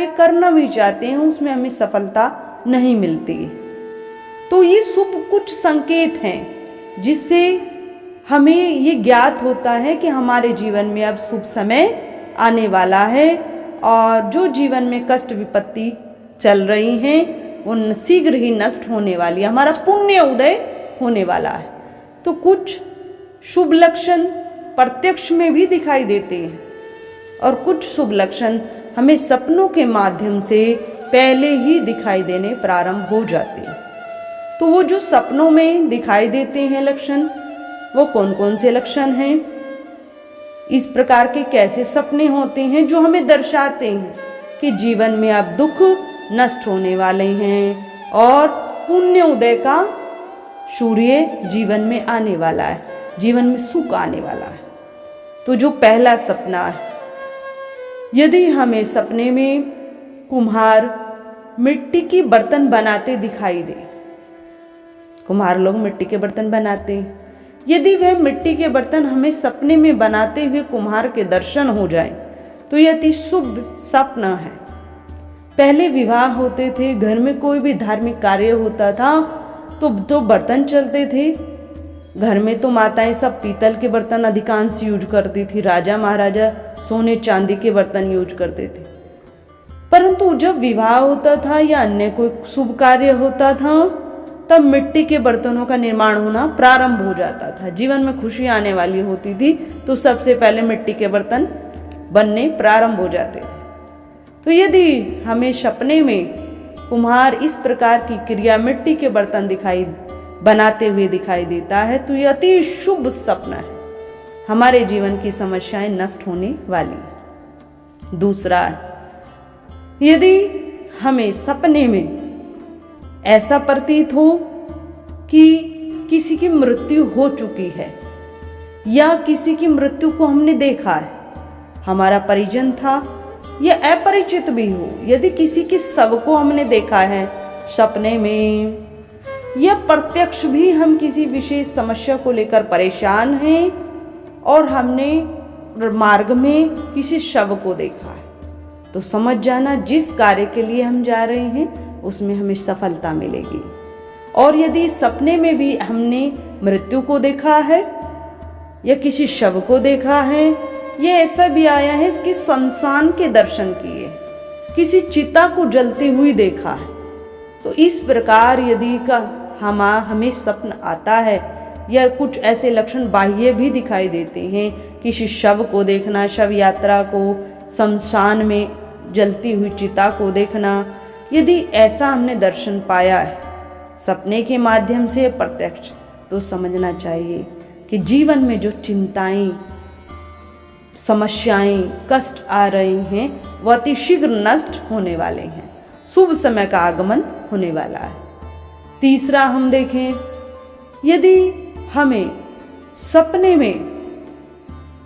कार्य करना भी चाहते हैं उसमें हमें सफलता नहीं मिलती। तो ये शुभ कुछ संकेत हैं जिससे हमें ये ज्ञात होता है कि हमारे जीवन में अब शुभ समय आने वाला है और जो जीवन में कष्ट विपत्ति चल रही हैं वो शीघ्र ही नष्ट होने वाली है, हमारा पुण्य उदय होने वाला है। तो कुछ शुभ लक्षण प्रत्यक्ष में भी दिखाई देते हैं और कुछ शुभ लक्षण हमें सपनों के माध्यम से पहले ही दिखाई देने प्रारंभ हो जाते हैं। तो वो जो सपनों में दिखाई देते हैं लक्षण, वो कौन कौन से लक्षण हैं, इस प्रकार के कैसे सपने होते हैं जो हमें दर्शाते हैं कि जीवन में अब दुख नष्ट होने वाले हैं और पुण्य उदय का सूर्य जीवन में आने वाला है, जीवन में सुख आने वाला है। तो जो पहला सपना है, यदि हमें सपने में कुम्हार मिट्टी की बर्तन बनाते दिखाई दे, कुम्हार लोग मिट्टी के बर्तन बनाते हैं, यदि वह मिट्टी के बर्तन हमें सपने में बनाते हुए कुम्हार के दर्शन हो जाए तो यह अति शुभ सपना है। पहले विवाह होते थे, घर में कोई भी धार्मिक कार्य होता था तो बर्तन चलते थे। घर में तो माताएं सब पीतल के बर्तन अधिकांश यूज करती थी, राजा महाराजा सोने चांदी के बर्तन यूज करते थे। परंतु जब विवाह होता था या अन्य कोई शुभ कार्य होता था तब मिट्टी के बर्तनों का निर्माण होना प्रारंभ हो जाता था। जीवन में खुशी आने वाली होती थी तो सबसे पहले मिट्टी के बर्तन बनने प्रारंभ हो जाते थे। तो यदि हमें सपने में कुम्हार इस प्रकार की क्रिया मिट्टी के बर्तन बनाते हुए दिखाई देता है तो यह अति शुभ सपना है, हमारे जीवन की समस्याएं नष्ट होने वाली। दूसरा, यदि हमें सपने में ऐसा प्रतीत हो कि किसी की मृत्यु हो चुकी है या किसी की मृत्यु को हमने देखा है, हमारा परिजन था या अपरिचित भी हो, यदि किसी के शव को हमने देखा है सपने में या प्रत्यक्ष भी हम किसी विशेष समस्या को लेकर परेशान हैं और हमने मार्ग में किसी शव को देखा है तो समझ जाना जिस कार्य के लिए हम जा रहे हैं उसमें हमें सफलता मिलेगी। और यदि सपने में भी हमने मृत्यु को देखा है या किसी शव को देखा है, ये ऐसा भी आया है कि शमशान के दर्शन किए, किसी चिता को जलती हुई देखा है, तो इस प्रकार यदि हमें स्वप्न आता है या कुछ ऐसे लक्षण बाह्य भी दिखाई देते हैं, किसी शव को देखना, शव यात्रा को, शमशान में जलती हुई चिता को देखना, यदि ऐसा हमने दर्शन पाया है सपने के माध्यम से प्रत्यक्ष, तो समझना चाहिए कि जीवन में जो चिंताएं, समस्याएं, कष्ट आ रहे हैं वह अति शीघ्र नष्ट होने वाले हैं, शुभ समय का आगमन होने वाला है। तीसरा हम देखें, यदि हमें सपने में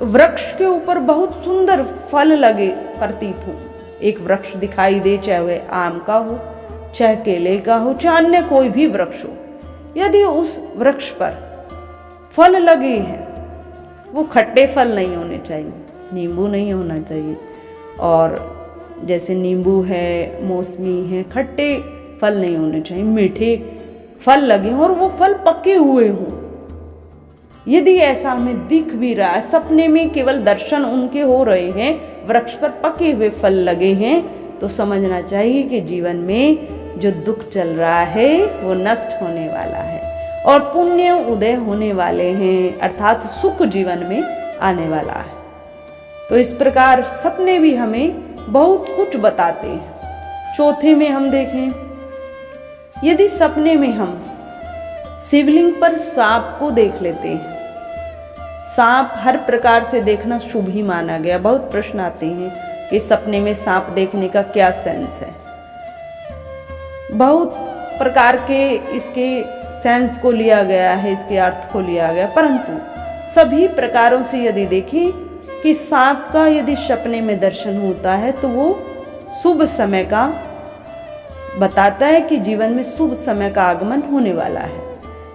वृक्ष के ऊपर बहुत सुंदर फल लगे प्रतीत हो, एक वृक्ष दिखाई दे, चाहे वह आम का हो, चाहे केले का हो, चाहे अन्य कोई भी वृक्ष हो, यदि उस वृक्ष पर फल लगे हैं, वो खट्टे फल नहीं होने चाहिए, नींबू नहीं होना चाहिए, और जैसे नींबू है, मौसमी है, खट्टे फल नहीं होने चाहिए, मीठे फल लगे हों और वो फल पके हुए हों। यदि ऐसा हमें दिख भी रहा है, सपने में केवल दर्शन उनके हो रहे हैं, वृक्ष पर पके हुए फल लगे हैं, तो समझना चाहिए कि जीवन में जो दुख चल रहा है वो नष्ट होने वाला है और पुण्य उदय होने वाले हैं, अर्थात सुख जीवन में आने वाला है। तो इस प्रकार सपने भी हमें बहुत कुछ बताते हैं। चौथे में हम देखें, यदि सपने में हम शिवलिंग पर सांप को देख लेते हैं, सांप हर प्रकार से देखना शुभ ही माना गया। बहुत प्रश्न आते हैं कि सपने में सांप देखने का क्या सेंस है। बहुत प्रकार के इसके सेंस को लिया गया है, इसके अर्थ को लिया गया, परंतु सभी प्रकारों से यदि देखें कि सांप का यदि सपने में दर्शन होता है तो वो शुभ समय का बताता है कि जीवन में शुभ समय का आगमन होने वाला है।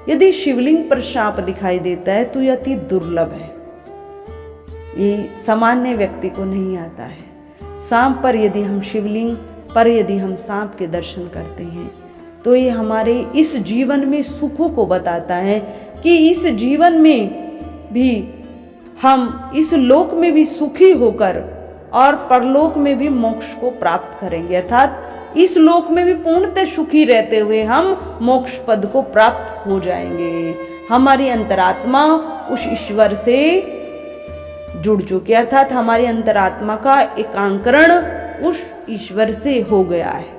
यदि शिवलिंग पर सांप दिखाई देता है तो यह अति दुर्लभ है, ये सामान्य व्यक्ति को नहीं आता है। सांप पर यदि हम शिवलिंग पर यदि हम सांप के दर्शन करते हैं तो ये हमारे इस जीवन में सुखों को बताता है कि इस जीवन में भी हम इस लोक में भी सुखी होकर और परलोक में भी मोक्ष को प्राप्त करेंगे, अर्थात इस लोक में भी पूर्णतः सुखी रहते हुए हम मोक्ष पद को प्राप्त हो जाएंगे। हमारी अंतरात्मा उस ईश्वर से जुड़ चुकी है, अर्थात हमारी अंतरात्मा का एकांकरण उस ईश्वर से हो गया है।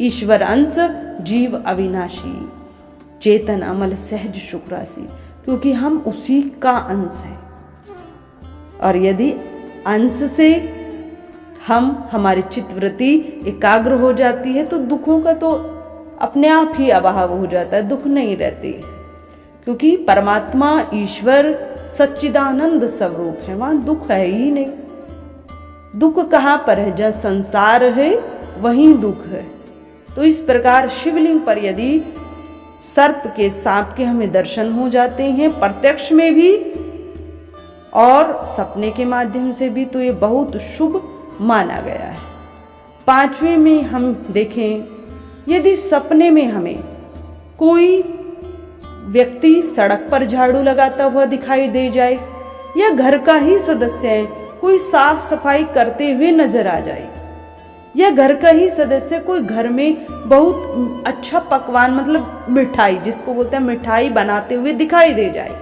ईश्वर अंश जीव अविनाशी, चेतन अमल सहज सुख राशि, क्योंकि हम उसी का अंश हैं। और यदि अंश से हमारी चित्तवृत्ति एकाग्र हो जाती है तो दुखों का तो अपने आप ही अभाव हो जाता है, दुख नहीं रहती, क्योंकि परमात्मा ईश्वर सच्चिदानंद स्वरूप है, वहां दुख है ही नहीं। दुख कहाँ पर है? जहाँ संसार है वहीं दुख है। तो इस प्रकार शिवलिंग पर यदि सर्प के, सांप के हमें दर्शन हो जाते हैं, प्रत्यक्ष में भी और सपने के माध्यम से भी, तो ये बहुत शुभ माना गया है। पांचवें में हम देखें, यदि सपने में हमें कोई व्यक्ति सड़क पर झाड़ू लगाता हुआ दिखाई दे जाए या घर का ही सदस्य है कोई साफ सफाई करते हुए नजर आ जाए, या घर का ही सदस्य कोई घर में बहुत अच्छा पकवान मतलब मिठाई, जिसको बोलते हैं मिठाई बनाते हुए दिखाई दे जाए,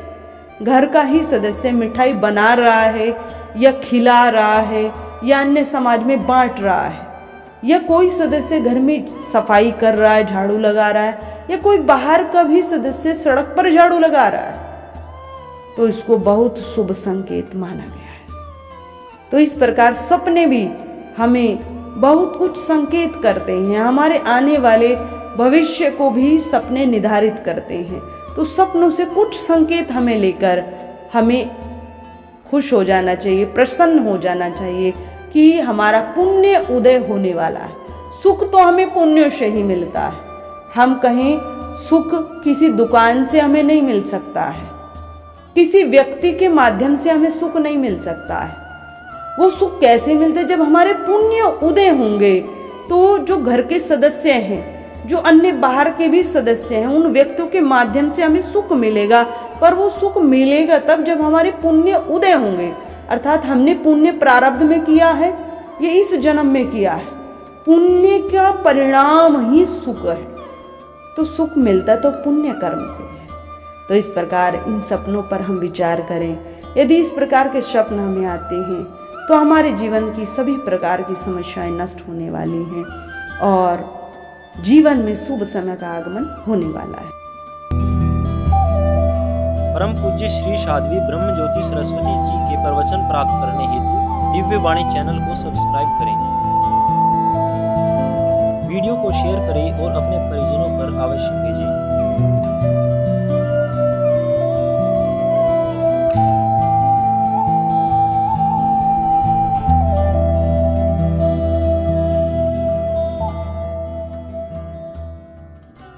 घर का ही सदस्य मिठाई बना रहा है या खिला रहा है या अन्य समाज में बांट रहा है, या कोई सदस्य घर में सफाई कर रहा है, झाड़ू लगा रहा है, या कोई बाहर का भी सदस्य सड़क पर झाड़ू लगा रहा है, तो इसको बहुत शुभ संकेत माना गया है। तो इस प्रकार सपने भी हमें बहुत कुछ संकेत करते हैं, हमारे आने वाले भविष्य को भी सपने निर्धारित करते हैं। तो सपनों से कुछ संकेत हमें लेकर हमें खुश हो जाना चाहिए, प्रसन्न हो जाना चाहिए कि हमारा पुण्य उदय होने वाला है। सुख तो हमें पुण्य से ही मिलता है। हम कहें सुख किसी दुकान से हमें नहीं मिल सकता है, किसी व्यक्ति के माध्यम से हमें सुख नहीं मिल सकता है। वो सुख कैसे मिलते? जब हमारे पुण्य उदय होंगे तो जो घर के सदस्य हैं, जो अन्य बाहर के भी सदस्य हैं, उन व्यक्तियों के माध्यम से हमें सुख मिलेगा। पर वो सुख मिलेगा तब जब हमारे पुण्य उदय होंगे, अर्थात हमने पुण्य प्रारब्ध में किया है, ये इस जन्म में किया है, पुण्य का परिणाम ही सुख है। तो सुख मिलता तो पुण्य कर्म से है। तो इस प्रकार इन सपनों पर हम विचार करें। यदि इस प्रकार के स्वप्न हमें आते हैं तो हमारे जीवन की सभी प्रकार की समस्याएं नष्ट होने वाली हैं और जीवन में शुभ समय का आगमन होने वाला है। परम पूज्य श्री साध्वी ब्रह्म ज्योति सरस्वती जी के प्रवचन प्राप्त करने हेतु दिव्य वाणी चैनल को सब्सक्राइब करें, वीडियो को शेयर करें और अपने परिजनों पर अवश्य भेजें।